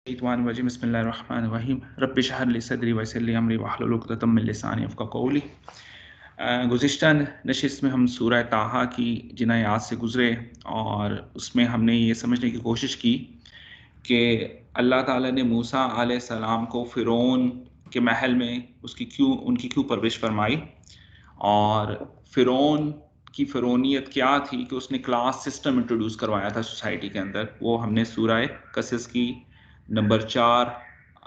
शैतानिर्रजीम बिस्मिल्लाहिर्रहमानिर्रहीम रब्बि इश्रह ली सदरी वयस्सिर ली अमरी वहलुल उक़दतम मिन लिसानी यफ़क़हू क़ौली। गुज़िश्ता नशिस्त में हम सूरह ताहा की जिनायात से गुज़रे और उसमें हमने ये समझने की कोशिश की कि अल्लाह ताला ने मूसा अलैहिस्सलाम को फ़िरौन के महल में उनकी क्यों परवरिश फरमाई और फ़िरौन की फ़िरौनियत क्या थी कि उसने क्लास सिस्टम इंट्रोड्यूस करवाया था सोसाइटी के अंदर। वो हमने सूरह कसस की नंबर 4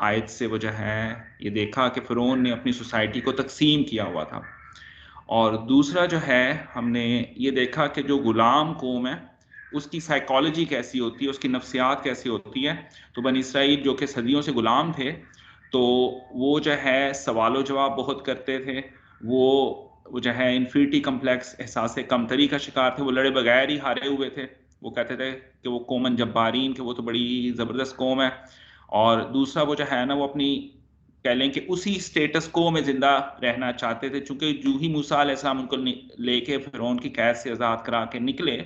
आयत से वो जो है ये देखा कि फ़िरौन ने अपनी सोसाइटी को तकसीम किया हुआ था। और दूसरा जो है हमने ये देखा कि जो ग़ुलाम कौम है उसकी साइकोलॉजी कैसी होती है, उसकी नफ्सियात कैसी होती है। तो बनी इसराइल जो कि सदियों से ग़ुलाम थे, तो वो जो है सवाल जवाब बहुत करते थे। वो जो है इन्फिनिटी कम्प्लेक्स एहसास कमतरी का शिकार थे। वो लड़े बगैर ही हारे हुए थे। वो कहते थे कि वो कौमन जब्बारीन कि वो तो बड़ी ज़बरदस्त कौम है। और दूसरा वो जो है ना वो अपनी कह लें कि उसी स्टेटस को में ज़िंदा रहना चाहते थे। चूँकि जो ही मूसा अलैहिस्सलाम उनको लेके फ़िरौन की कैद से आज़ाद करा के निकले,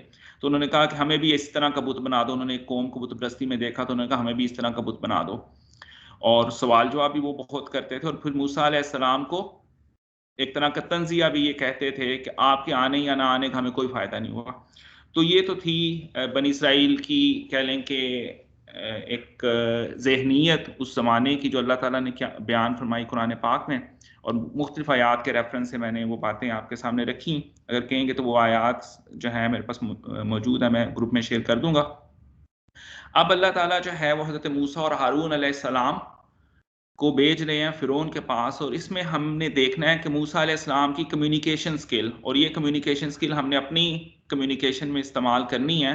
तो उन्होंने कहा कि हमें भी इस तरह का बुत बना दो। उन्होंने एक कौम को बुत परस्ती में देखा, तो उन्होंने कहा हमें भी इस तरह का बुत बना दो। और सवाल जवाब भी वो बहुत करते थे और फिर मूसा अलैहिस्सलाम को एक तरह का तंज़िया भी ये कहते थे कि आपके आने या ना आने का हमें कोई फ़ायदा नहीं हुआ। तो ये तो थी बनी इसराइल की कह लें कि एक ज़हनियत उस ज़माने की जो अल्लाह ताला ने क्या बयान फरमाई कुरान पाक में, और मुख्तलिफ़ आयात के रेफ़रेंस से मैंने वो बातें आपके सामने रखी। अगर कहेंगे तो वो आयात जो है मेरे पास मौजूद है, मैं ग्रुप में शेयर कर दूँगा। अब अल्लाह ताला जो है वो हज़रत मूसा और हारून अलैहिस्सलाम को भेज रहे हैं फ़िरौन के पास, और इसमें हमने देखना है कि मूसा अलैहिस्सलाम की कम्युनिकेशन स्किल, और ये कम्युनिकेशन स्किल हमने अपनी कम्युनिकेशन में इस्तेमाल करनी है।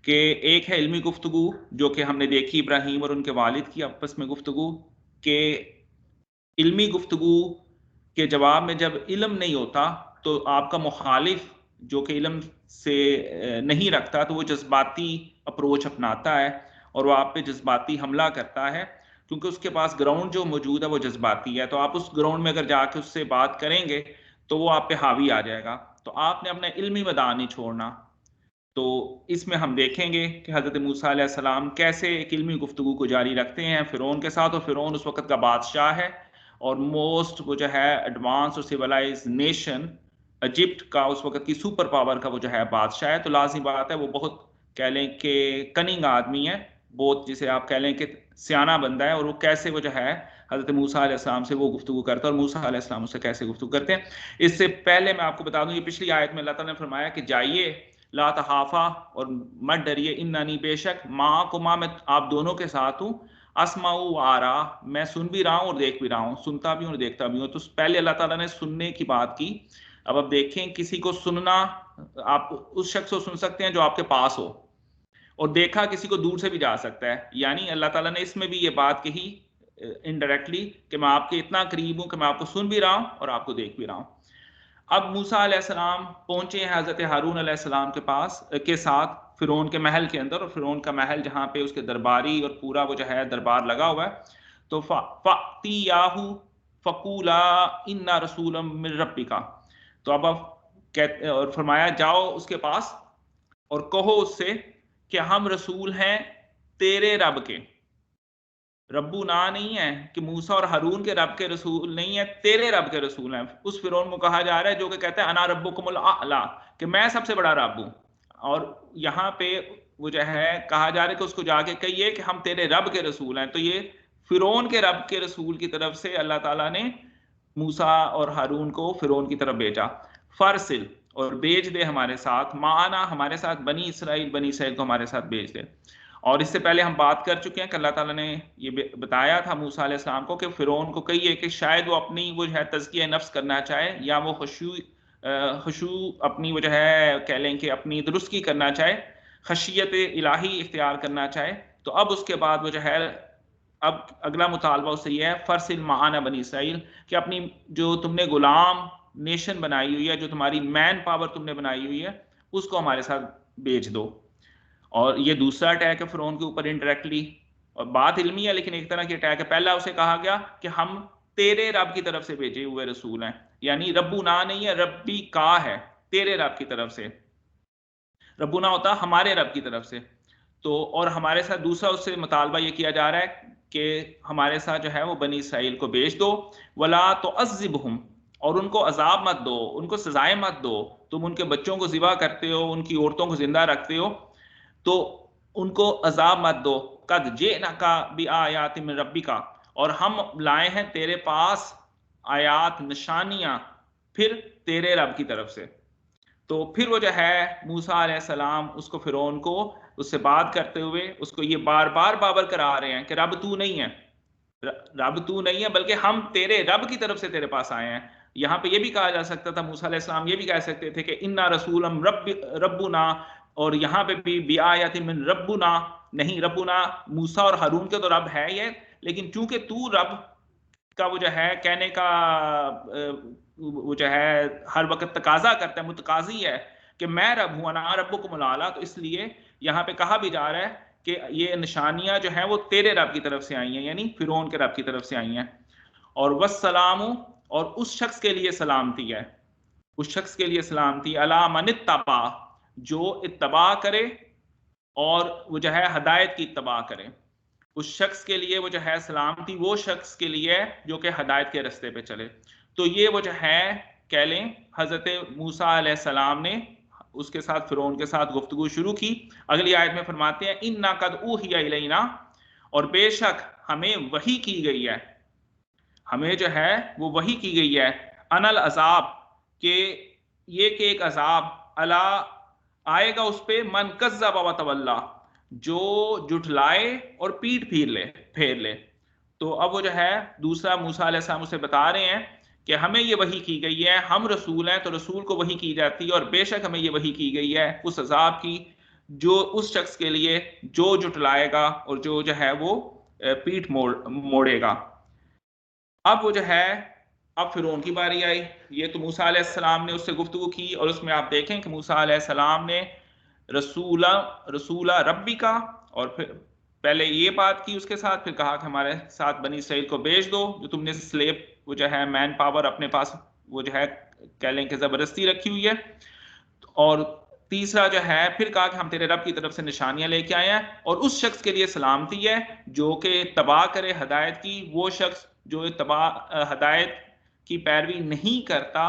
कि एक है इल्मी गुफ्तगू जो कि हमने देखी इब्राहीम और उनके वालिद की आपस में गुफ्तगू, कि इल्मी गुफ्तगू के जवाब में जब इल्म नहीं होता तो आपका मुखालिफ जो कि इल्म से नहीं रखता, तो वो जज्बाती अप्रोच अपनाता है और वो आप पे जज्बाती हमला करता है, क्योंकि उसके पास ग्राउंड जो मौजूद है वो जज्बाती है। तो आप उस ग्राउंड में अगर जाके उससे बात करेंगे तो वो आप पे हावी आ जाएगा। तो आपने अपना इल्मी मैदान नहीं छोड़ना। तो इसमें हम देखेंगे कि हज़रत मूसा अलैहिस्सलाम कैसे एक इल्मी गुफ्तगू को जारी रखते हैं फ़िरौन के साथ, और फ़िरौन उस वक़्त का बादशाह है और मोस्ट वो जो है एडवांस और सिविलाइज़्ड नेशन इजिप्ट का उस वक़्त की सुपर पावर का वो जो है बादशाह है। तो लाज़िम बात है वो बहुत कह लें कि कनिंग आदमी है, बहुत जिसे आप कह लें कि स्याना बंदा है, और वो कैसे वो जो है हज़रत मूसा अलैहिस्सलाम से वो गुफ्तगू करता है और मूसा अलैहिस्सलाम उससे कैसे गुफ्तगू करते हैं। इससे पहले मैं आपको बता दूँ, ये पिछली आयत में अल्लाह ताला ने फरमाया कि जाइए ला तहाफ़ा और मत डरिए, इन्ननी बेशक माकुमा मैं आप दोनों के साथ हूँ, अस्माउ व आरा मैं सुन भी रहा हूँ और देख भी रहा हूँ, सुनता भी हूँ और देखता भी हूँ। तो पहले अल्लाह ताला ने सुनने की बात की। अब आप देखें किसी को सुनना, आप उस शख्स को सुन सकते हैं जो आपके पास हो, और देखा किसी को दूर से भी जा सकता है। यानी अल्लाह ताला ने इसमें भी ये बात कही इनडायरेक्टली कि मैं आपके इतना करीब हूँ कि मैं आपको सुन भी रहा हूँ और आपको देख भी रहा हूँ। अब मूसा अलैहिस्सलाम पहुंचे हैं हज़रत हारून अलैहिस्सलाम के पास के साथ फ़िरौन के महल के अंदर, और फ़िरौन का महल जहाँ पे उसके दरबारी और पूरा वो जो है दरबार लगा हुआ है। तो फ़अतियाहु फ़क़ूला इन्ना रसूलम मिन रब्बिका। तो अब आप कहते और फरमाया जाओ उसके पास और कहो उससे कि हम रसूल हैं तेरे रब के। रब्बू ना नहीं है कि मूसा और हारून के रब के रसूल नहीं है, तेरे रब के रसूल हैं। उस फ़िरौन को कहा जा रहा है जो कि कहता है अना रब्बुकुमुल आला, कि मैं सबसे बड़ा रब हूँ। और यहाँ पे वो जो है कहा जा रहा है कि उसको जाके कहिए कि हम तेरे रब के रसूल हैं। तो ये फ़िरौन के रब के रसूल की तरफ से अल्लाह ताला ने मूसा और हारून को फ़िरौन की तरफ भेजा। फ़रसिल और भेज दे हमारे साथ, माना हमारे साथ बनी इसराइल को हमारे साथ भेज दे। और इससे पहले हम बात कर चुके हैं कि अल्लाह ताला ने ये बताया था मूसा अलैहिस्सलाम को कि फ़िरौन को कहिए कि शायद वो अपनी वो जो है तज़किया नफ्स करना चाहे, या वो खुशू अपनी वो जो है कह लें कि अपनी दुरुस्ती करना चाहे, खशियत इलाही इख्तियार करना चाहे। तो अब उसके बाद वो जो है अब अगला मुतालबा उससे ये है फ़रसिल माना बनी इसराइल, कि अपनी जो तुमने गुलाम नेशन बनाई हुई है, जो तुम्हारी मैन पावर तुमने बनाई हुई है, उसको हमारे साथ भेज दो। और ये दूसरा अटैक है फ़िरौन के ऊपर इनडायरेक्टली, और बात इल्मी है लेकिन एक तरह की अटैक है। पहला उसे कहा गया कि हम तेरे रब की तरफ से भेजे हुए रसूल हैं, यानी रब्बू ना नहीं है, रब्बी का है, तेरे रब की तरफ से। रब्बू ना होता हमारे रब की तरफ से। तो और हमारे साथ दूसरा उससे मुतालबा ये किया जा रहा है कि हमारे साथ जो है वो बनी इसराइल को भेज दो, वला तो अज़िबहुम, और उनको अजाब मत दो, उनको सजाएं मत दो। तुम उनके बच्चों को ज़िबा करते हो, उनकी औरतों को जिंदा रखते हो, तो उनको अजाब मत दो। कद जेना का भी आयात मिन रब्बिका, और हम लाए हैं तेरे पास आयात, निशानियां, फिर तेरे रब की तरफ से। तो फिर वो जो है मूसा अलैहिस्सलाम उसको फिरौन को उससे बात करते हुए उसको ये बार बार बाबर करा रहे हैं कि रब तू नहीं है, रब तू नहीं है, बल्कि हम तेरे रब की तरफ से तेरे पास आए हैं। यहाँ पे ये भी कहा जा सकता था, मूसा अलैहिस्सलाम ये भी कह सकते थे कि इन्ना रसूलम रब्बुना, और यहाँ पे भी बिआयातिन मिन रब्बुना, नहीं, रब्बुना मूसा और हारून के तो रब है ये, लेकिन चूंकि तू रब का वो जो है कहने का वो जो है हर वक्त तकाजा करता है, मुतकाजी है कि मैं रब हूं, अना रब्बुकुमुल आला, तो इसलिए यहाँ पे कहा भी जा रहा है कि ये निशानियां जो हैं वो तेरे रब की तरफ से आई हैं, यानी फिरौन के रब की तरफ से आई हैं। और वस्सलामु, और उस शख्स के लिए सलामती है, उस शख्स के लिए सलामती, अला मन इत्तबा, जो इत्तबा करे और वो जो है हदायत की इत्तबा करे, उस शख्स के लिए वो जो है सलामती, वो शख्स के लिए जो कि हदायत के रास्ते पे चले। तो ये वो जो है कह लें हजरत मूसा अलैहिस्सलाम ने उसके साथ फिरौन के साथ गुफ्तगू शुरू की। अगली आयत में फरमाते हैं इन्ना कद ऊहिया इलैना, और बेशक हमें वही की गई है, हमें जो है वो वही की गई है, अनल अजाब, के ये कि एक अजाब, अला आएगा उस पे, मन कज़्ज़ब व तवल्ला, जो जुठलाए और पीठ फेर ले। तो अब वो जो है दूसरा मूसा अलैहिस्सलाम उसे बता रहे हैं कि हमें ये वही की गई है, हम रसूल हैं तो रसूल को वही की जाती है, और बेशक हमें ये वही की गई है उस अजाब की जो उस शख्स के लिए जो जुटलाएगा और जो है वो पीठ मोड़ेगा। अब वो जो है अब फिरौन की बारी आई। ये तो मूसा अलैहिस्सलाम ने उससे गुफ्तगू की, और उसमें आप देखें कि मूसा अलैहिस्सलाम ने रसूला रसूला रब्बी का, और फिर पहले ये बात की उसके साथ, फिर कहा कि हमारे साथ बनी इसराइल को भेज दो, जो तुमने स्लेव वो जो है मैन पावर अपने पास वो जो है कह लें कि जबरदस्ती रखी हुई है। और तीसरा जो है फिर कहा कि हम तेरे रब की तरफ से निशानियां लेके आए हैं, और उस शख्स के लिए सलामती है जो कि तबाह करे हदायत की, वो शख्स जो तबाह हदायत की पैरवी नहीं करता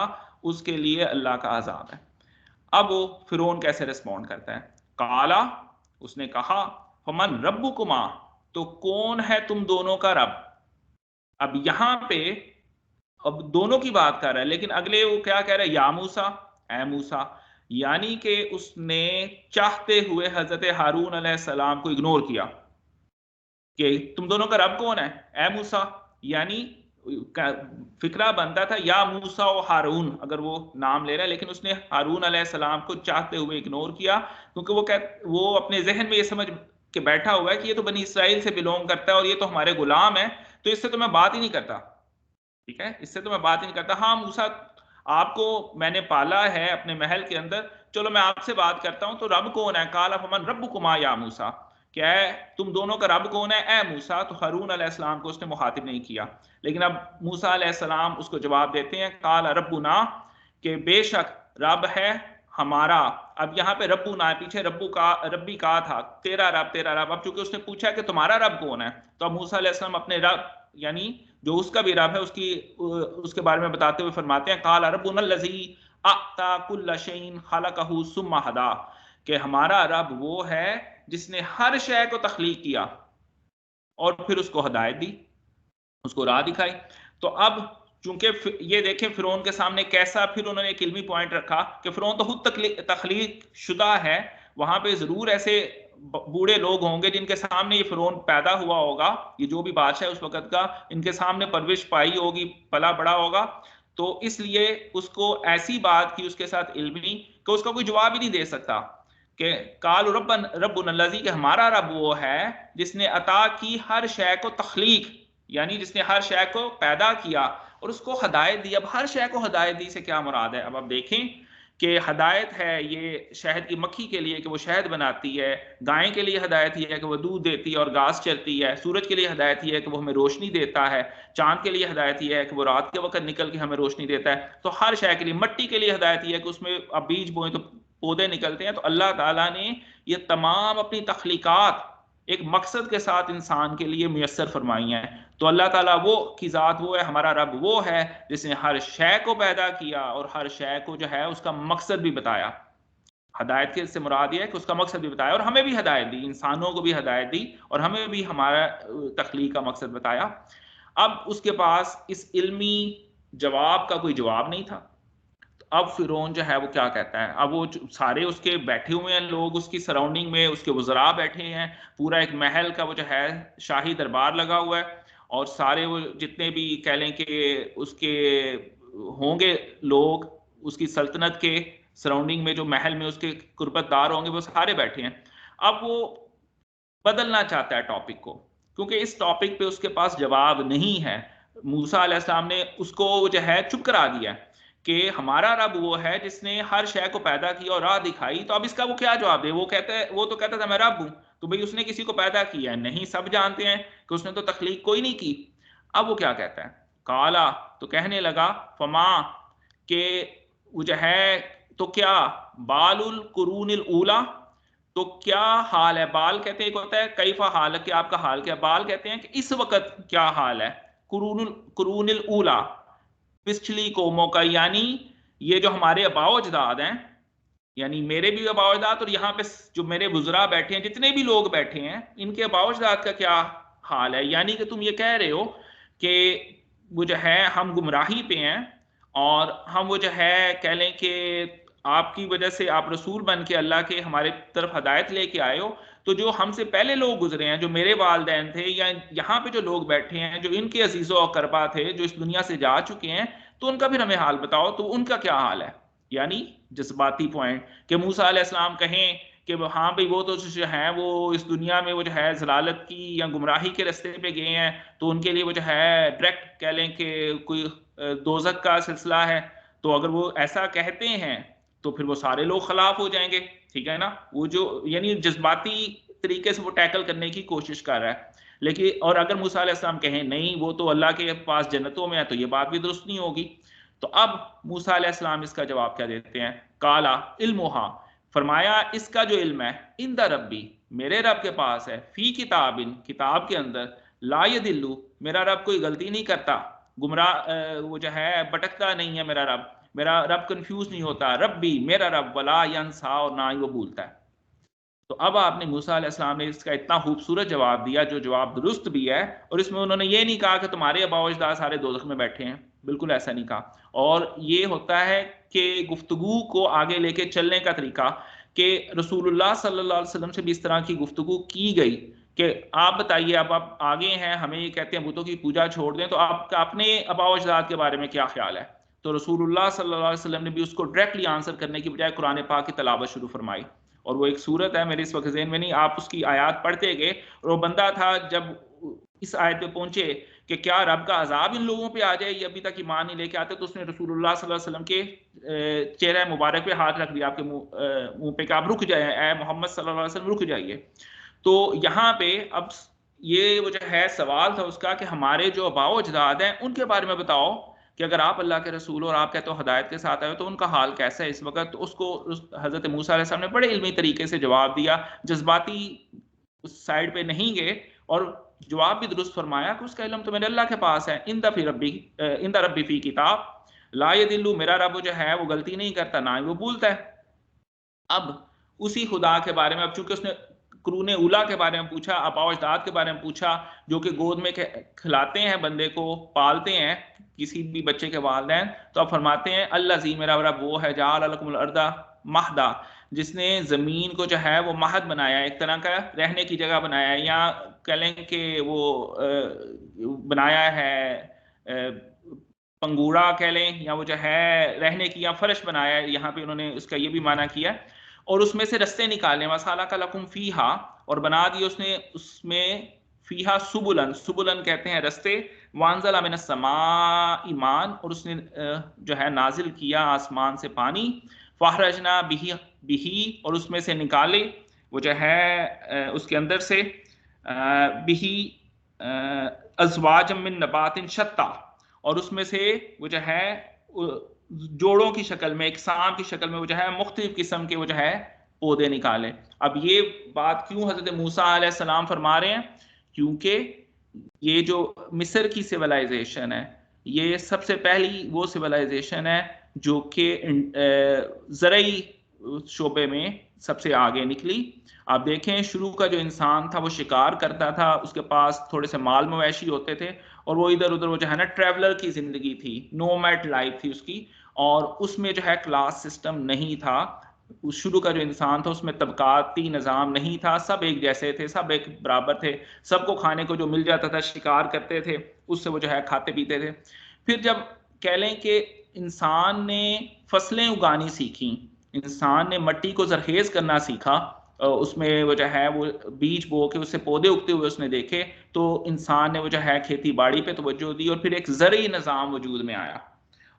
उसके लिए अल्लाह का अजाब है। अब वो फिरौन कैसे रिस्पॉन्ड करता है, काला, उसने कहा, फमन रब्बुकुमा, तो कौन है तुम दोनों का रब। अब यहां पे अब दोनों की बात कर रहा है, लेकिन अगले वो क्या कह रहा है, या मूसा, ए मूसा, यानी कि उसने चाहते हुए हजरत हारून अलैहिस्सलाम को इग्नोर किया कि तुम दोनों का रब कौन है, ए मूसा, यानी फिक्रा बनता था या मूसा और हारून अगर वो नाम ले रहा है, लेकिन उसने हारून अलैहिस्सलाम को चाहते हुए इग्नोर किया, क्योंकि वो अपने जहन में ये समझ के बैठा हुआ है कि ये तो बनी इसराइल से बिलोंग करता है और ये तो हमारे गुलाम है, तो इससे तो मैं बात ही नहीं करता। ठीक है, इससे तो मैं बात ही नहीं करता। हाँ मूसा, आपको मैंने पाला है अपने महल के अंदर, चलो मैं आपसे बात करता हूं, तो रब कौन है, काला फमन रब्बुकुमा या मूसा, क्या है तुम दोनों का रब कौन है ए मूसा। तो हारून अलैहिस्सलाम को उसने मुखातिब नहीं किया, लेकिन अब मूसा अलैहिस्सलाम उसको जवाब देते हैं, काला रब्बुना, के बेशक रब है हमारा। अब यहाँ पे रब्बू ना, पीछे रब्बी कहा था, तेरा रब। अब चूंकि उसने पूछा कि तुम्हारा रब कौन है, तो अब मूसा अलैहिस्सलाम अपने रब यानी जो उसका भी रब है उसके बारे में बताते हुए फरमाते हैं, काल रब्बुनल्लज़ी अअता कुल्ल शैइन खलक़हु सुम्मा हदा, कि हमारा रब वो है जिसने हर शय को तख्लीक किया और फिर उसको हदायत दी, उसको राह दिखाई। तो अब चूंकि ये देखें फिरौन के सामने कैसा फिर उन्होंने एक इल्मी पॉइंट रखा कि फिरौन तो खुद तख्लीक शुदा है, वहां पे जरूर ऐसे बूढ़े लोग होंगे जिनके सामने ये फिरौन पैदा हुआ होगा, ये जो भी बादशाह है उस वक्त का, इनके सामने परवरिश पाई होगी, पला बड़ा होगा, तो इसलिए उसको ऐसी बात की उसके साथ इल्मी कि उसका कोई जवाब ही नहीं दे सकता कि काल रब्बुनल्लज़ी, कि हमारा रब वो है जिसने अता की हर शय को तख्लीक, यानी जिसने हर शय को पैदा किया और उसको हदायत दी। अब हर शय को हदायत दी से क्या मुराद है, अब आप देखें कि हदायत है ये शहद की मक्खी के लिए कि वो शहद बनाती है, गाय के लिए हदायत ये है कि वो दूध देती है और घास चलती है, सूरज के लिए हदायत ये है कि वो हमें रोशनी देता है, चांद के लिए हदायत ये है कि वो रात के वक्त निकल के हमें रोशनी देता है। तो हर शय के लिए, मट्टी के लिए हदायत ये है कि उसमें आप बीज बोएं तो पौधे निकलते हैं, तो अल्लाह ताला ने ये तमाम अपनी तख्लीकात एक मकसद के साथ इंसान के लिए मुयस्सर फरमाई हैं। तो अल्लाह ताला वो की ज़ात वो है, हमारा रब वो है जिसने हर शय को पैदा किया और हर शय को जो है उसका मकसद भी बताया। हदायत के से मुराद ये है कि उसका मकसद भी बताया और हमें भी हदायत दी, इंसानों को भी हदायत दी और हमें भी हमारा तख्लीक का मकसद बताया। अब उसके पास इस इल्मी जवाब का कोई जवाब नहीं था। अब फिरौन जो है वो क्या कहता है, अब वो सारे उसके बैठे हुए हैं लोग, उसकी सराउंडिंग में उसके वज़रा बैठे हैं, पूरा एक महल का वो जो है शाही दरबार लगा हुआ है और सारे वो जितने भी कह लें कि उसके होंगे लोग उसकी सल्तनत के सराउंडिंग में, जो महल में उसके कुर्बतदार होंगे, वो सारे बैठे हैं। अब वो बदलना चाहता है टॉपिक को, क्योंकि इस टॉपिक पे उसके पास जवाब नहीं है। मूसा अलैहिस्सलाम ने उसको जो है चुप करा दिया कि हमारा रब वो है जिसने हर शय को पैदा किया और राह दिखाई, तो अब इसका वो क्या जवाब दे? वो तो कहता था मैं रब हूं, तो भाई उसने किसी को पैदा किया है? नहीं, सब जानते हैं कि उसने तो तख्लीक कोई नहीं की। अब वो क्या कहता है? काला, तो कहने लगा, फमा, के वो जो है, तो क्या, बालुल कुरूनिल ऊला, तो क्या हाल है? बाल कहते हैं एक होता है कैफा हाल, कि आपका हाल क्या? बाल कहते हैं कि इस वक्त क्या हाल है। कुरूनिल ऊला, पिछली कौमों का, यानी ये जो हमारे आबाओ अजदाद हैं, यानी मेरे भी आबाओ अजदाद और यहाँ पे जो मेरे बुजुर्ग बैठे हैं, जितने भी लोग बैठे हैं, इनके आबाओ अजदाद का क्या हाल है। यानी कि तुम ये कह रहे हो कि वो जो है हम गुमराही पे हैं और हम वो जो है कह लें कि आपकी वजह से आप रसूल बन के अल्लाह के हमारे तरफ हदायत लेके आए हो, तो जो हमसे पहले लोग गुजरे हैं, जो मेरे वालदैन थे या यहाँ पे जो लोग बैठे हैं, जो इनके अजीज़ो अकरबा थे, जो इस दुनिया से जा चुके हैं, तो उनका फिर हमें हाल बताओ, तो उनका क्या हाल है। यानी जज्बाती पॉइंट कि मूसा अलैहिस्सलाम कहें कि हाँ भाई वो तो जो है वो इस दुनिया में वो जो है जलालत की या गुमराही के रास्ते पे गए हैं, तो उनके लिए वो जो है डायरेक्ट कह लें कि कोई दोजक का सिलसिला है। तो अगर वो ऐसा कहते हैं तो फिर वो सारे लोग खिलाफ हो जाएंगे, ठीक है ना। वो जो यानी जज्बाती तरीके से वो टैकल करने की कोशिश कर रहा है। लेकिन और अगर मूसा अलैहिस्सलाम कहें नहीं वो तो अल्लाह के पास जन्नतों में है, तो ये बात भी दुरुस्त नहीं होगी। तो अब मूसा अलैहिस्सलाम इसका जवाब क्या देते हैं? काला इल्मुहा, फरमाया इसका जो इल्म है, इंदा रब्बी, मेरे रब के पास है, फी किताबिन, किताब के अंदर, ला यदिल्लु, मेरा रब कोई गलती नहीं करता, गुमराह वो जो है भटकता नहीं है मेरा रब कंफ्यूज नहीं होता, रब्बी मेरा रब, वला यंसा, और ना ही वो भूलता है। तो अब आपने मूसा अलैहिस्सलाम ने इसका इतना खूबसूरत जवाब दिया, जो जवाब दुरुस्त भी है, और इसमें उन्होंने ये नहीं कहा कि तुम्हारे आबाओ अजदाद सारे दोज़ख में बैठे हैं, बिल्कुल ऐसा नहीं कहा। और ये होता है कि गुफ्तगू को आगे लेके चलने का तरीका, कि रसूलुल्लाह सल्लल्लाहु अलैहि वसल्लम से भी इस तरह की गुफ्तगू की गई कि आप बताइए, अब आप आगे हैं, हमें ये कहते हैं बुतों की पूजा छोड़ दें, तो आपका अपने आबाओ अजदाद के बारे में क्या ख्याल है? तो रसूलुल्लाह सल्लल्लाहु अलैहि वसल्लम ने भी उसको डायरेक्टली आंसर करने की बजाय कुरान पाक की तलावत शुरू फरमाई। और वो एक सूरत है, मेरे इस वक्त ज़हन में नहीं, आप उसकी आयत पढ़ते गए, और वो बंदा था जब इस आयत पे पहुंचे कि क्या रब का अजाब इन लोगों पे आ जाए, ये अभी तक ईमान नहीं लेके आते, तो उसने रसूलुल्लाह सल्लल्लाहु अलैहि वसल्लम के चेहरे मुबारक पे हाथ रख दिया, आपके मुंह पे, कि आप रुक जाए, ए मोहम्मद सल्लल्लाहु अलैहि वसल्लम रुक जाइए। तो यहाँ पे अब ये वो जो है सवाल था उसका कि हमारे जो आबाओ अजदाद हैं उनके बारे में बताओ, कि अगर आप अल्लाह के रसूल और आप कहते हो हदायत के साथ आए हो, तो उनका हाल कैसा है इस वक्त। तो उसको हजरत मूसा अलैहिस्सलाम ने बड़े इल्मी तरीके से जवाब दिया, जज्बाती उस साइड पे नहीं गए, और जवाब भी दुरुस्त फरमाया कि उसका इल्म तो मेरे अल्लाह के पास है। इंदा रब्बी फी किताब, ला यदिल्लु, मेरा रब जो है वो गलती नहीं करता, ना ही वो भूलता है। अब उसी खुदा के बारे में, अब चूंकि उसने क्रूने उला के बारे में पूछा, अपाव अजदाद के बारे में पूछा, जो कि गोद में खिलाते हैं बंदे को, पालते हैं किसी भी बच्चे के वालिदैन, तो अब फरमाते हैं अल्लाज़ी, मेरा रब वो है, जाअल लकुमुल अर्दा महदा, जिसने ज़मीन को जो है वो महद बनाया, एक तरह का रहने की जगह बनाया है, या कह लें कि वो बनाया है पंगूड़ा कह लें, या वो जो है रहने की, या फर्श बनाया है, यहाँ पे उन्होंने उसका ये भी माना किया, और उसमें से रस्ते निकाले, मसाला का लकुम फीहा, और बना दिए उसने उसमें फीहा सुबुलन, सुबुलन कहते हैं रस्ते, वांजला मिनस समा ईमान, और उसने जो है नाजिल किया आसमान से पानी, फाहरजना बिही बिही, और उसमें से निकाले वो जो है उसके अंदर से बिही अजवाजम मिन नबातिन शत्ता, और उसमें से वो जो है जोड़ों की शक्ल में, एक सांप की शक्ल में वो जो है मुख्तलिफ किस्म के वो जो है पौधे निकाले। अब ये बात क्यों हजरत मूसा अलैहिस्सलाम फरमा रहे हैं? क्योंकि ये जो मिस्र की सिविलाइजेशन है, ये सबसे पहली वो सिविलाइजेशन है जो कि ज़रई शोबे में सबसे आगे निकली। आप देखें, शुरू का जो इंसान था वो शिकार करता था, उसके पास थोड़े से माल मवेशी होते थे, और वो इधर उधर वो जो है ना ट्रैवलर की जिंदगी थी, नोमैड लाइफ थी उसकी, और उसमें जो है क्लास सिस्टम नहीं था। उस शुरू का जो इंसान था उसमें तबकाती निज़ाम नहीं था, सब एक जैसे थे, सब एक बराबर थे, सबको खाने को जो मिल जाता था शिकार करते थे, उससे वो जो है खाते पीते थे। फिर जब कह लें कि इंसान ने फसलें उगानी सीखी, इंसान ने मट्टी को जरखेज करना सीखा, उसमें वो जो है वो बीज बो के उससे पौधे उगते हुए उसने देखे, तो इंसान ने वो जो है खेती बाड़ी पे तवज्जो दी, और फिर एक ज़रई निज़ाम वजूद में आया।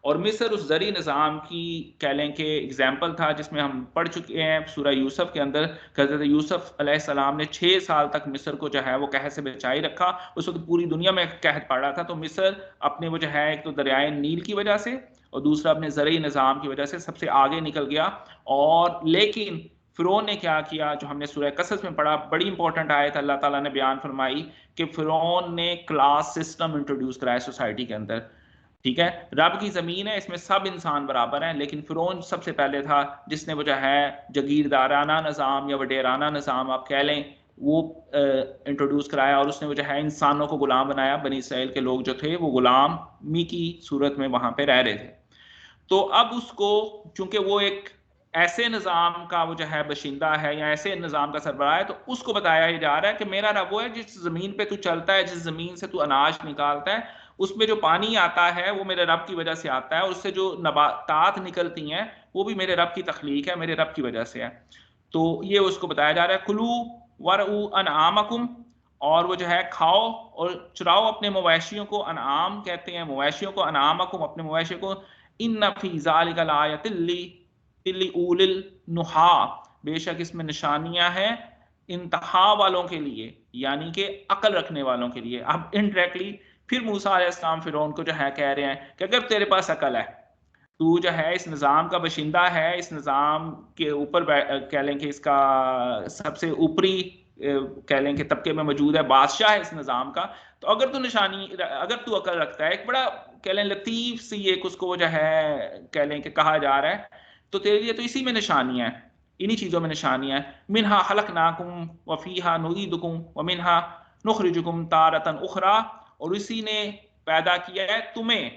और मिस्र उस ज़री निज़ाम की कह लें कि एग्जाम्पल था, जिसमें हम पढ़ चुके हैं सूरह यूसुफ के अंदर। हज़रत यूसुफ अलैहिस्सलाम ने 6 साल तक मिस्र को जो है वो कहत से बचाई रखा। उस वक्त पूरी दुनिया में कहत पड़ा था, तो मिस्र अपने वो जो है एक तो दरियाए नील की वजह से, और दूसरा अपने ज़रई निज़ाम की वजह से सबसे आगे निकल गया। और लेकिन फ़िरौन ने क्या किया, जो हमने सूरह कसस में पढ़ा, बड़ी इंपॉर्टेंट आयत अल्लाह ताला ने बयान फरमाई कि फ़िरौन ने क्लास सिस्टम इंट्रोड्यूस कराया सोसाइटी के अंदर। ठीक है, रब की जमीन है, इसमें सब इंसान बराबर हैं, लेकिन फिरौन सबसे पहले था जिसने वो जो है जगीरदाराना निज़ाम या वडेराना निज़ाम आप कह लें वो इंट्रोड्यूस कराया, और उसने वो जो है इंसानों को गुलाम बनाया। बनी इसराइल के लोग जो थे वो गुलामी की सूरत में वहां पे रह रहे थे। तो अब उसको, चूंकि वो एक ऐसे निज़ाम का वो जो है बशिंदा है या ऐसे निज़ाम का सरबराह है, तो उसको बताया ही जा रहा है कि मेरा रब वो है जिस ज़मीन पे तू चलता है, जिस ज़मीन से तू अनाज निकालता है, उसमें जो पानी आता है वो मेरे रब की वजह से आता है, और उससे जो नबातात निकलती हैं वो भी मेरे रब की तख्लीक है, मेरे रब की वजह से है। तो ये उसको बताया जा रहा है, कुलू वरऊ अनआमकुम, और वो जो है खाओ और चुराओ अपने मवेशियों को। अनआम कहते हैं मवेशियों को, अनआमकुम अपने मवेशियों को। इन फी ज़ालिका लायतिल्ली उलिल नुहा, बेशक इसमें निशानियां हैं इंतहा वालों के लिए, यानी कि अकल रखने वालों के लिए। अब इनडायरेक्टली फिर मूसा अलैहिस्सलाम फिरौन को जो है कह रहे हैं कि अगर तेरे पास अकल है, तू जो है इस निज़ाम का बशिंदा है, इस निज़ाम के ऊपर कह लें कि इसका सबसे ऊपरी कह लें कि तबके में मौजूद है, बादशाह है इस निज़ाम का, तो अगर तू निशानी, अगर तू अकल रखता है, एक बड़ा कह लें लतीफ सी एक उसको जो है कह लें कि कहा जा रहा है, तो तेरे लिए तो इसी में निशानियां हैं, इन्हीं चीज़ों में निशानियां हैं। मिनहा खलकनाकुम व फीहा नुईदुकुम व मिनहा नुखरिजुकुम तारतन उखरा, और इसी ने पैदा किया है तुम्हें,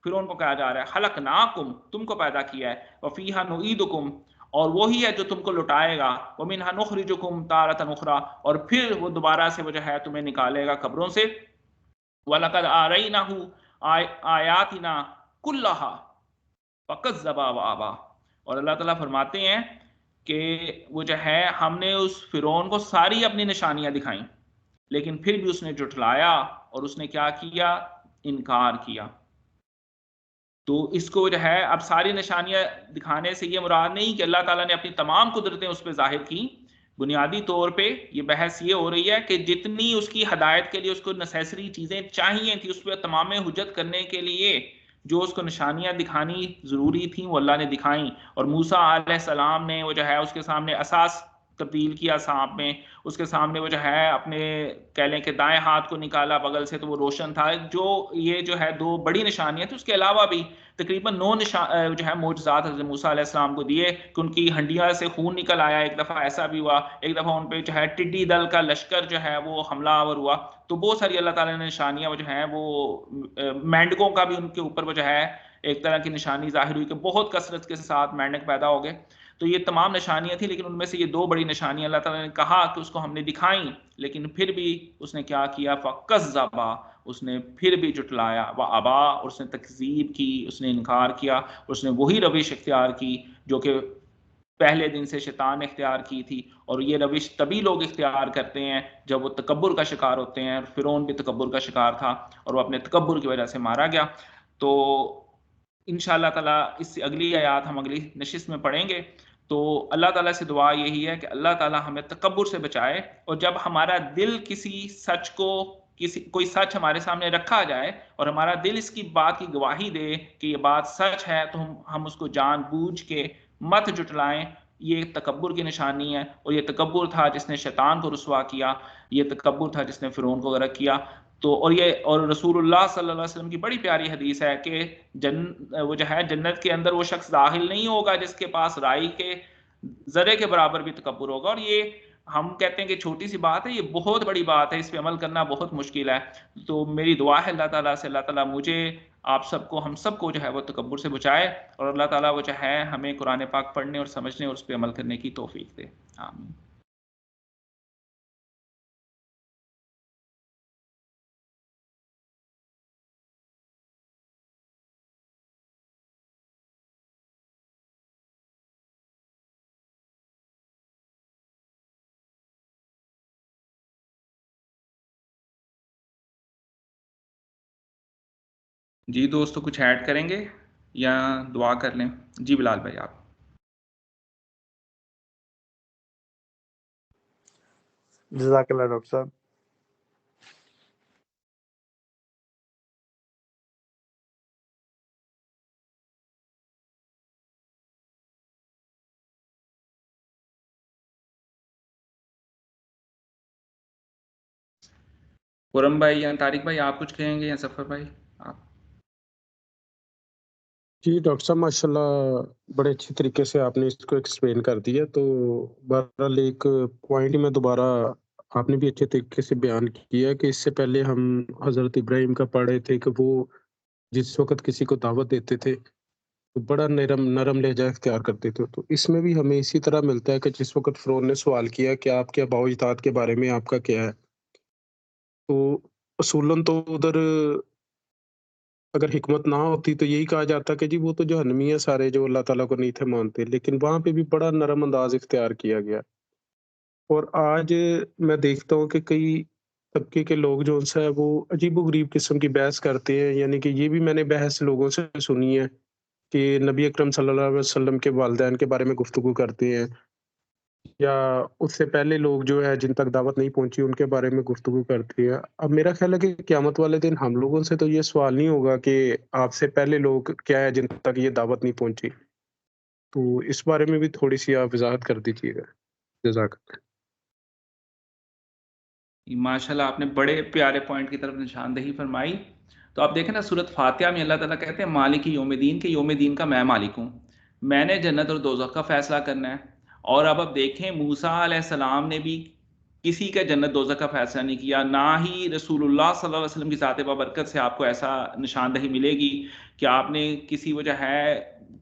फिर उनको कहा जा रहा है खलकनाकुम, तुमको पैदा किया है, व फीहा नुईदुकुम, और वही है जो तुमको लुटाएगा, व मिनहा नुखरिजुकुम तारतन उखरा, और फिर वो दोबारा से वो जो है तुम्हें निकालेगा कब्रों से। वलकद आरईनाहु आयातिना कुल्लहा फकज़्ज़बा व अबा, और अल्लाह ताला फरमाते हैं कि वो जो है हमने उस फिरौन को सारी अपनी निशानियां दिखाई, लेकिन फिर भी उसने जुटलाया, और उसने क्या किया, इनकार किया। तो इसको जो है अब सारी निशानियां दिखाने से ये मुराद नहीं कि अल्लाह ताला ने अपनी तमाम कुदरतें उस पर जाहिर की। बुनियादी तौर पे ये बहस ये हो रही है कि जितनी उसकी हदायत के लिए उसको नेसेसरी चीज़ें चाहिए थी, उस पर तमाम हुज्जत करने के लिए जो उसको निशानियां दिखानी ज़रूरी थी वो अल्लाह ने दिखाई। और मूसा अलैहिस्सलाम ने वो जो है उसके सामने असास तब्दील किया सांप में, उसके सामने वो जो है अपने कह लें कि दाएं हाथ को निकाला बगल से तो वो रोशन था। जो ये जो है दो बड़ी निशानियां थी, उसके अलावा भी तकरीबन 9 जो है मोजज़ात हज़रत मूसा अलैहिस्सलाम को दिए कि उनकी हंडिया से खून निकल आया, एक दफ़ा ऐसा भी हुआ, एक दफ़ा उन पे जो है टिड्डी दल का लश्कर जो है वो हमलावर हुआ। तो बहुत सारी अल्लाह ताला ने निशानियां वो जो है वो मेंढकों का भी उनके ऊपर वो जो है एक तरह की निशानी जाहिर हुई कि बहुत कसरत के साथ मेंढक पैदा हो गए। तो ये तमाम निशानियां थी, लेकिन उनमें से ये 2 बड़ी निशानियां अल्लाह ताला ने कहा कि उसको हमने दिखाई, लेकिन फिर भी उसने क्या किया, फ़कज़्ज़बा, उसने फिर भी जुटलाया, व अबा, और उसने तकज़ीब की, उसने इनकार किया, उसने वही रविश इख्तियार की जो कि पहले दिन से शैतान ने इख्तियार की थी। और ये रविश तभी लोग इख्तियार करते हैं जब वो तकब्बुर का शिकार होते हैं। फिरौन भी तकब्बुर का शिकार था और वो अपने तकब्बुर की वजह से मारा गया। तो इंशाअल्लाह ताला इससे अगली आयत हम अगली नशिस्त में पढ़ेंगे। तो अल्लाह ताला से दुआ यही है कि अल्लाह ताला हमें तकब्बुर से बचाए, और जब हमारा दिल किसी सच को, किसी कोई सच हमारे सामने रखा जाए और हमारा दिल इसकी बात की गवाही दे कि ये बात सच है, तो हम उसको जानबूझ के मत जुटलाएँ। ये तकब्बुर की निशानी है और ये तकब्बुर था जिसने शैतान को रुसवा किया, ये तकब्बुर था जिसने फ़िरौन को गर्क किया। तो और रसूलुल्लाह सल्लल्लाहु अलैहि वसल्लम की बड़ी प्यारी हदीस है कि वो जो है जन्नत के अंदर वो शख्स दाखिल नहीं होगा जिसके पास राई के ज़र्रे के बराबर भी तकब्बुर होगा। और ये हम कहते हैं कि छोटी-सी बात है, ये बहुत बड़ी बात है, इस पे अमल करना बहुत मुश्किल है। तो मेरी दुआ है अल्लाह ताला से, अल्लाह ताला मुझे, आप सबको, हम सबको जो है वो तकब्बुर से बचाए और अल्लाह ताला वो जो है हमें कुरान पाक पढ़ने और समझने और उस पे अमल करने की तौफ़ीक दे। आमीन। जी दोस्तों, कुछ ऐड करेंगे या दुआ कर लें? जी बिलाल भाई आप। जज़ाकल्लाह डॉक्टर साहब। खुरम भाई या तारिक भाई आप कुछ कहेंगे या सफ़र भाई आप? जी, डॉक्टर साहब माशाल्लाह बड़े अच्छे तरीके से आपने इसको एक्सप्लेन कर दिया। तो बहरहाल एक पॉइंट मैं दोबारा, आपने भी अच्छे तरीके से बयान किया कि इससे पहले हम हज़रत इब्राहीम का पढ़ रहे थे कि वो जिस वक़्त किसी को दावत देते थे, तो बड़ा नरम नरम लहज़ा इख्तियार करते थे। तो इसमें भी हमें इसी तरह मिलता है कि जिस वक़्त फ़िरौन ने सवाल किया कि आपके आबा-ओ-अजदाद के बारे में आपका क्या है? तो असूलन तो उधर अगर हिकमत ना होती तो यही कहा जाता कि जी वो तो जहन्नमी है सारे जो अल्लाह ताला को नहीं थे मानते। लेकिन वहाँ पे भी बड़ा नरम अंदाज़ इख्तियार किया गया। और आज मैं देखता हूँ कि कई तबके के लोग जो है वो अजीबो-गरीब किस्म की बहस करते हैं। यानी कि ये भी मैंने बहस लोगों से सुनी है कि नबी अकरम सल्लल्लाहु अलैहि वसल्लम के वालिदैन के बारे में गुफ्तगू करते हैं, या उससे पहले लोग जो है जिन तक दावत नहीं पहुँची उनके बारे में गुफ्तगू करते हैं। अब मेरा ख़्याल है कि क़यामत वाले दिन हम लोगों से तो ये सवाल नहीं होगा कि आपसे पहले लोग क्या है जिन तक ये दावत नहीं पहुँची। तो इस बारे में भी थोड़ी-सी आप वज़ाहत कर दीजिएगा। जज़ाकल्लाह। माशाल्लाह आपने बड़े प्यारे पॉइंट की तरफ निशानदेही फरमाई। तो आप देखें ना सूरत फातिहा में अल्लाह ताला कहते हैं मालिक यौमिद्दीन, के यौमिद्दीन का मैं मालिक हूँ। मैंने जन्नत और दोज़ख का फ़ैसला करना है। और अब आप देखें मूसा अलैहिस्सलाम ने भी किसी का जन्नत दोज़ख का फ़ैसला नहीं किया, ना ही रसूलुल्लाह सल्लल्लाहु अलैहि वसल्लम की ज़ात बाबरकत से आपको ऐसा निशानदही मिलेगी कि आपने किसी वो जो है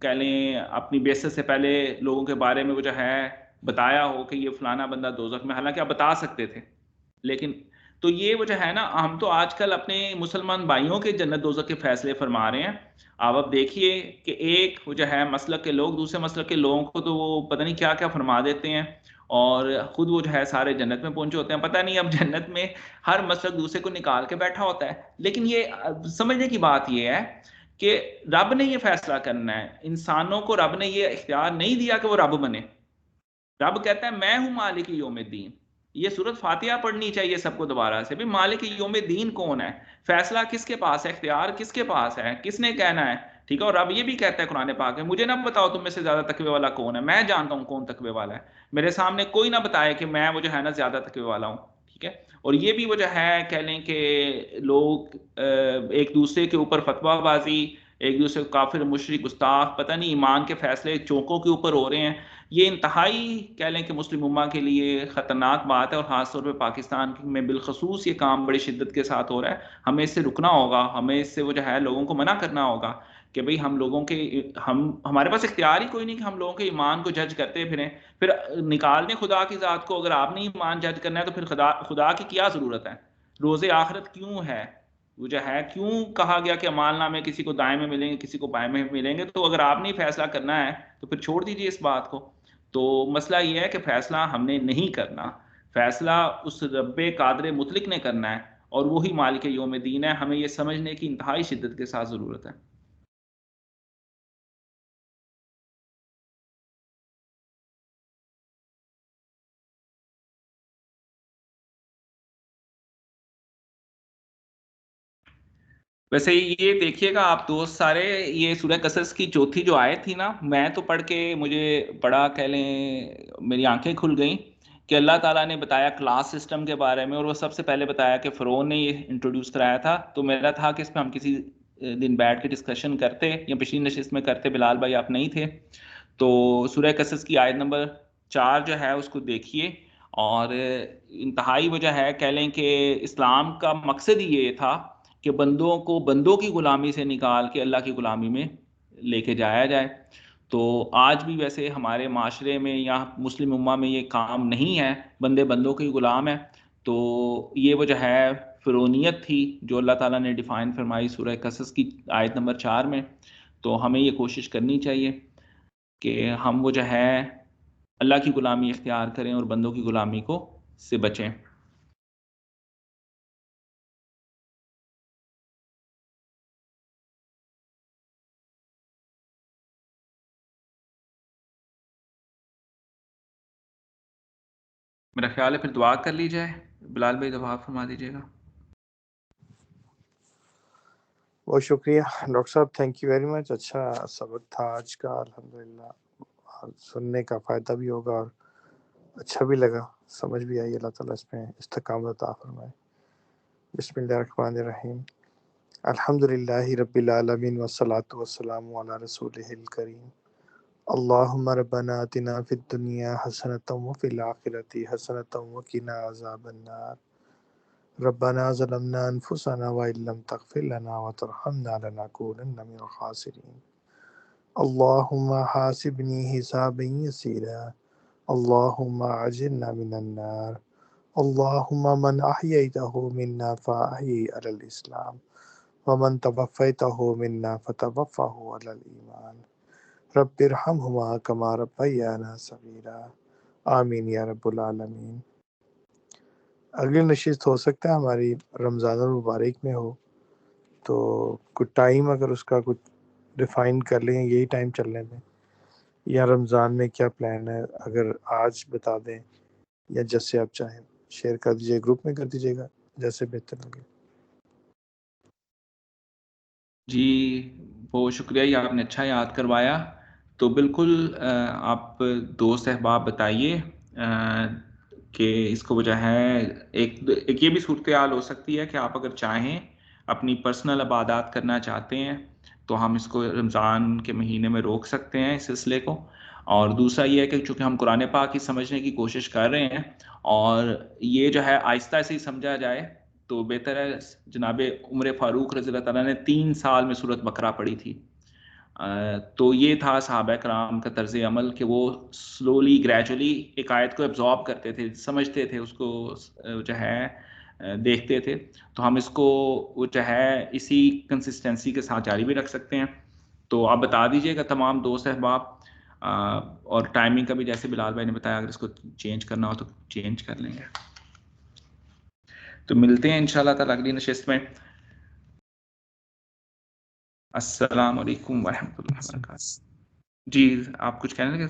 कह लें अपनी बेइज्जत से पहले लोगों के बारे में वो जो है बताया हो कि ये फलाना बंदा दोज़ख में, हालाँकि आप बता सकते थे। लेकिन तो ये वो जो है ना, हम तो आजकल अपने मुसलमान भाइयों के जन्नत दोज़ख के फ़ैसले फ़रमा रहे हैं। अब देखिए कि एक वो जो है मसलक के लोग दूसरे मसलक के लोगों को तो वो पता नहीं क्या-क्या फ़रमा देते हैं और खुद वो जो है सारे जन्नत में पहुँचे होते हैं। पता नहीं अब जन्नत में हर मसलक दूसरे को निकाल के बैठा होता है। लेकिन ये समझने की बात ये है कि रब ने ये फ़ैसला करना है। इंसानों को रब ने ये इख्तियार नहीं दिया कि वो रब बने। रब कहता है मैं हूँ मालिक यौमिद्दीन। ये सूरत फातिहा पढ़नी चाहिए सबको दोबारा से। भई मालिक यौमिद्दीन कौन है? फैसला किसके पास है? इख्तियार किसके पास है? किसने कहना है? ठीक है? और रब ये भी कहता है कुरान पाक में, मुझे ना बताओ तुम में से ज़्यादा तकवे वाला कौन है? मैं जानता हूँ कौन तकवे वाला है। मेरे सामने कोई ना बताए कि मैं वो जो है ना ज़्यादा तकवे वाला हूँ। ठीक है? और ये भी वो जो है कह लें कि लोग एक दूसरे के ऊपर फ़तवाबाज़ी, एक दूसरे को काफ़िर, मुशरिक, गुस्ताख, पता नहीं ईमान के फैसले चौकों के ऊपर हो रहे हैं। ये इंतहाई कह लें कि मुस्लिम उम्मा के लिए ख़तरनाक बात है और ख़ास तौर पे पाकिस्तान में बिलख़ुसूस ये काम बड़ी शिद्दत के साथ हो रहा है। हमें इससे रुकना होगा, हमें इससे वो जो है लोगों को मना करना होगा कि भई हम लोगों के हम हमारे पास इख्तियार ही कोई नहीं कि हम लोगों के ईमान को जज करते फिरें। फिर निकाल दें खुदा की ज़ात को, अगर आपने ईमान जज करना है तो फिर खुदा खुदा की क्या ज़रूरत है? रोज़े आखिरत क्यों है? वो जो है क्यों कहा गया कि अमालनामे किसी को दाएँ में मिलेंगे, किसी को बाएँ में मिलेंगे? तो अगर आपने ही फ़ैसला करना है, तो फिर छोड़ दीजिए इस बात को। तो मसला ये है कि फ़ैसला हमने नहीं करना, फ़ैसला उस रब्बे कादिर मुतलिक ने करना है और वही मालिक यौमिद्दीन है, हमें ये समझने की इंतहाई शिद्दत के साथ ज़रूरत है। वैसे ये देखिएगा आप दोस्त सारे, ये सूरह कसस की चौथी जो आयत थी ना, मैं तो पढ़ के मुझे बड़ा कह लें मेरी आंखें खुल गई कि अल्लाह ताला ने बताया क्लास सिस्टम के बारे में, और वो सबसे पहले बताया कि फ़िरौन ने ये इंट्रोड्यूस कराया था। तो मेरा था कि इस पर हम किसी दिन बैठ के डिस्कशन करते, या पिछली नशिस्त में करते, बिलाल भाई आप नहीं थे। तो सूरह कसस की आयत नंबर 4 जो है उसको देखिए, और इंतहाई वजह है कह लें कि इस्लाम का मकसद ही ये था कि बंदों को बंदों की गुलामी से निकाल के अल्लाह की गुलामी में लेके जाया जाए। तो आज भी वैसे हमारे माशरे में या मुस्लिम उम्मा में ये काम नहीं है, बंदे बंदों के गुलाम है। तो ये वजह है, फिरौनियत थी जो अल्लाह ताला ने डिफाइन फरमाई सूरह कसस की आयत नंबर 4 में। तो हमें ये कोशिश करनी चाहिए कि हम वो जो है अल्लाह की गुलामी इख्तियार करें और बंदों की गुलामी को से बचें। मेरा ख्याल है फिर दुआ कर ली जाए। बिलाल भाई दुआ फरमा दीजिएगा। बहुत शुक्रिया डॉक्टर साहब, थैंक यू वेरी मच। अच्छा सबक था आज का अल्हम्दुलिल्लाह, और सुनने का फ़ायदा भी होगा और अच्छा भी लगा, समझ भी आई। अल्लाह ताला इसमें इस्तिकामत अता फरमाए। बिस्मिल्लाहिर्रहमानिर्रहीम। अल्हम्दुलिल्लाहि रब्बिल आलमीन वस्सलातु वस्सलामु अला रसूलिहिल करीम। अल्लाहुम्मा रब्बना आतिना फिद दुनिया हसनतम व फिल आखिरति हसनतम व किना अज़ाबन्नार। रब्बना ज़लमना अनफुसना व इल्लम तग़फिर लना व तरहमना लनकूनन्ना मिनल ख़ासिरीन। अल्लाहुम्मा हासिबनी हिसाबन यसीरा। अल्लाहुम्मा अजिरना मिनन नार। अल्लाहुम्मा मन अहयैतहु मिन्ना फ़अहयि अलल इस्लाम व मन तवफ़्फ़ैतहु मिन्ना फ़तवफ़्फ़हु अलल ईमान। रब्बिरहमहुमा कमा रब्बयाना सगीरा। आमीन या रब्बुल आलमीन। अगली नशिस्त हो सकता है हमारी रमज़ानुल मुबारक में हो, तो कुछ टाइम अगर उसका कुछ डिफ़ाइन कर लें, यही टाइम चलने दें, या रमज़ान में क्या प्लान है अगर आज बता दें, या जैसे आप चाहें शेयर कर दीजिए, ग्रुप में कर दीजिएगा, जैसे बेहतर लगे। जी बहुत शुक्रिया, ये आपने अच्छा याद करवाया। तो बिल्कुल आप दोस्त अहबाब बताइए कि इसको वजह है, एक ये भी सूरत हाल हो सकती है कि आप अगर चाहें अपनी पर्सनल इबादत करना चाहते हैं तो हम इसको रमज़ान के महीने में रोक सकते हैं इस सिलसिले को। और दूसरा ये है कि चूँकि हम कुरान पाक की समझने की कोशिश कर रहे हैं और ये जो है आहिस्ता से ही समझा जाए, तो बेहतर है। जनाब उमर फ़ारूक रज़ी अल्लाह ताला ने 3 साल में सूरत बकरा पढ़ी थी। तो ये था सहाबा कराम का तर्ज अमल कि वो स्लोली ग्रेजुअली एक आयत को एब्जॉर्ब करते थे, समझते थे उसको, जो है देखते थे। तो हम इसको वो जो है इसी कंसिस्टेंसी के साथ जारी भी रख सकते हैं। तो आप बता दीजिएगा तमाम दोस्त अहबाब, और टाइमिंग का भी जैसे बिलाल भाई ने बताया, अगर इसको चेंज करना हो तो चेंज कर लेंगे। तो मिलते हैं इंशाल्लाह ताला अगली नशिस्त में। अस्सलाम वालेकुम वरहमतुल्लाहि व बरकातहू। जी आप कुछ कहने लगे?